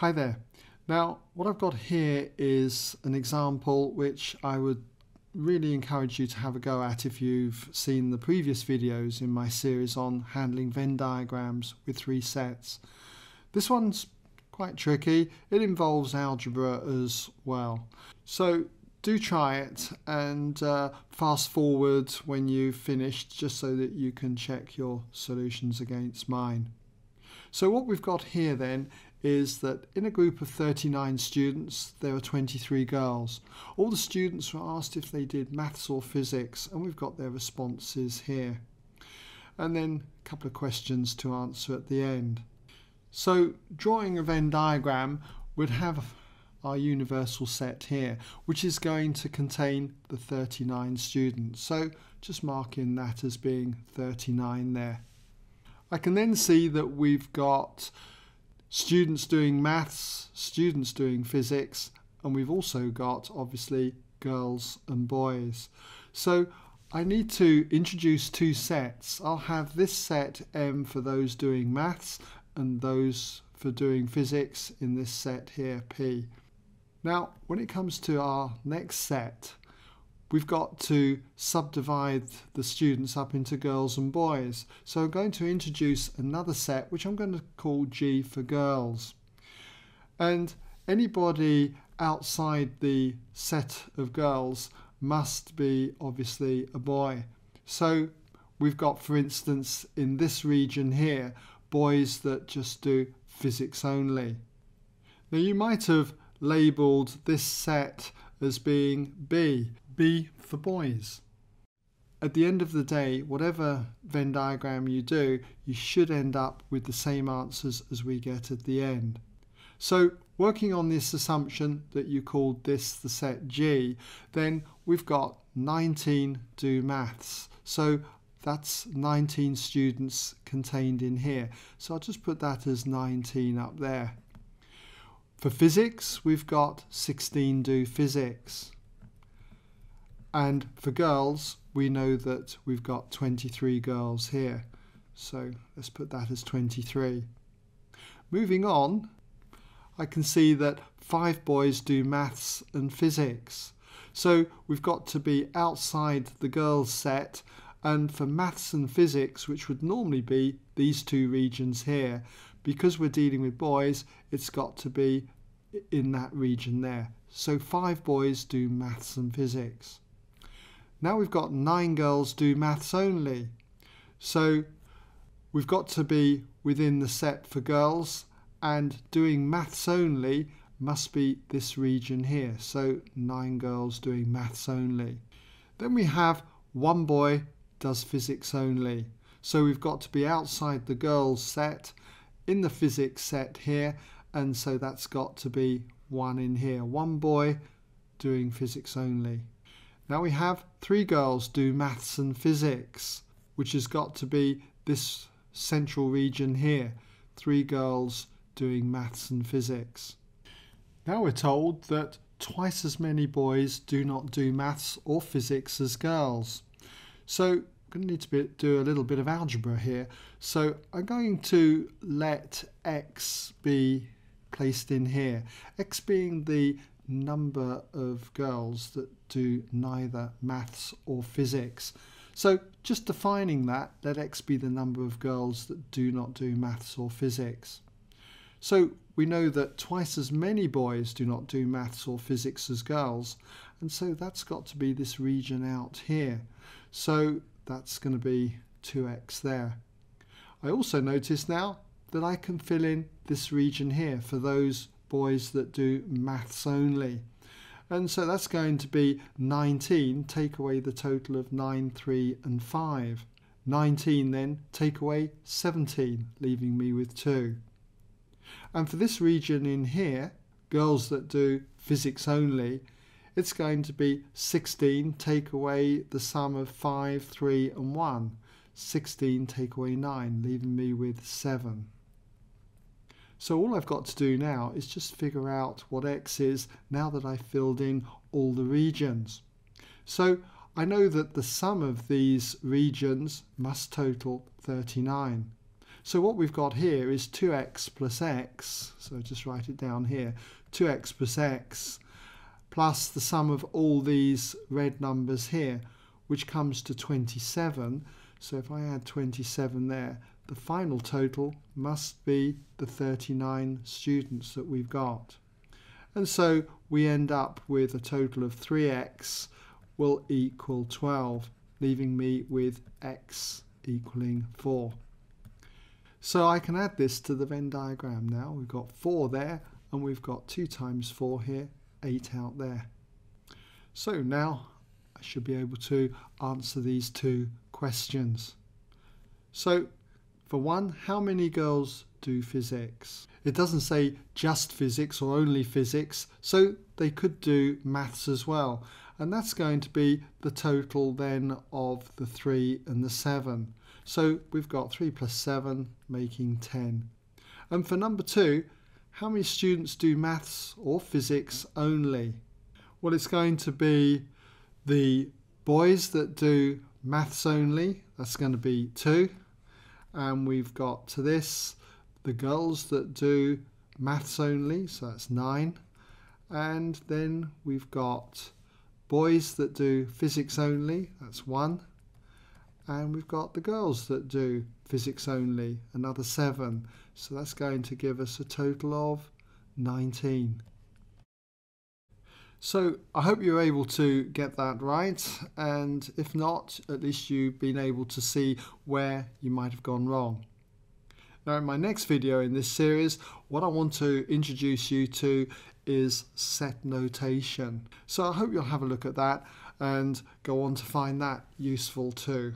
Hi there. Now, what I've got here is an example which I would really encourage you to have a go at if you've seen the previous videos in my series on handling Venn diagrams with three sets. This one's quite tricky. It involves algebra as well. So do try it and fast forward when you've finished just so that you can check your solutions against mine. So what we've got here then is that in a group of 39 students there are 23 girls. All the students were asked if they did maths or physics, and we've got their responses here. And then a couple of questions to answer at the end. So drawing a Venn diagram would have our universal set here, which is going to contain the 39 students. So just mark in that as being 39 there. I can then see that we've got students doing maths, students doing physics, and we've also got obviously girls and boys. So I need to introduce two sets. I'll have this set M for those doing maths and those for doing physics in this set here P. Now when it comes to our next set, we've got to subdivide the students up into girls and boys. So I'm going to introduce another set which I'm going to call G for girls. And anybody outside the set of girls must be obviously a boy. So we've got, for instance, in this region here, boys that just do physics only. Now you might have labelled this set as being B for boys. At the end of the day, whatever Venn diagram you do, you should end up with the same answers as we get at the end. So working on this assumption that you called this the set G, then we've got 19 do maths. So that's 19 students contained in here. So I'll just put that as 19 up there. For physics, we've got 16 do physics. And for girls, we know that we've got 23 girls here. So let's put that as 23. Moving on, I can see that 5 boys do maths and physics. So we've got to be outside the girls' set. And for maths and physics, which would normally be these two regions here, because we're dealing with boys, it's got to be in that region there. So 5 boys do maths and physics. Now we've got 9 girls do maths only. So we've got to be within the set for girls, and doing maths only must be this region here. So 9 girls doing maths only. Then we have 1 boy does physics only. So we've got to be outside the girls set, in the physics set here, and so that's got to be 1 in here. 1 boy doing physics only. Now we have 3 girls do maths and physics, which has got to be this central region here. 3 girls doing maths and physics. Now we're told that twice as many boys do not do maths or physics as girls. So I'm going to need to do a little bit of algebra here. So I'm going to let X be placed in here. X being the number of girls that do neither maths or physics. So just defining that, let X be the number of girls that do not do maths or physics. So we know that twice as many boys do not do maths or physics as girls, and so that's got to be this region out here. So that's going to be 2x there. I also notice now that I can fill in this region here for those boys that do maths only. And so that's going to be 19, take away the total of 9, 3 and 5. 19 then, take away 17, leaving me with 2. And for this region in here, girls that do physics only, it's going to be 16, take away the sum of 5, 3 and 1. 16, take away 9, leaving me with 7. So all I've got to do now is just figure out what X is now that I've filled in all the regions. So I know that the sum of these regions must total 39. So what we've got here is 2x plus x, so just write it down here, 2x plus x plus the sum of all these red numbers here, which comes to 27. So if I add 27 there, the final total must be the 39 students that we've got. And so we end up with a total of 3x will equal 12, leaving me with x equaling 4. So I can add this to the Venn diagram now. We've got 4 there, and we've got 2 times 4 here, 8 out there. So now I should be able to answer these 2 questions. So for one, how many girls do physics? It doesn't say just physics or only physics, so they could do maths as well. And that's going to be the total then of the 3 and the 7. So we've got 3 plus 7 making 10. And for number 2, how many students do maths or physics only? Well, it's going to be the boys that do maths only, that's going to be 2. And we've got to this, the girls that do maths only, so that's 9. And then we've got boys that do physics only, that's 1. And we've got the girls that do physics only, another 7. So that's going to give us a total of 19. So I hope you're able to get that right, and if not, at least you've been able to see where you might have gone wrong. Now in my next video in this series, what I want to introduce you to is set notation. So I hope you'll have a look at that and go on to find that useful too.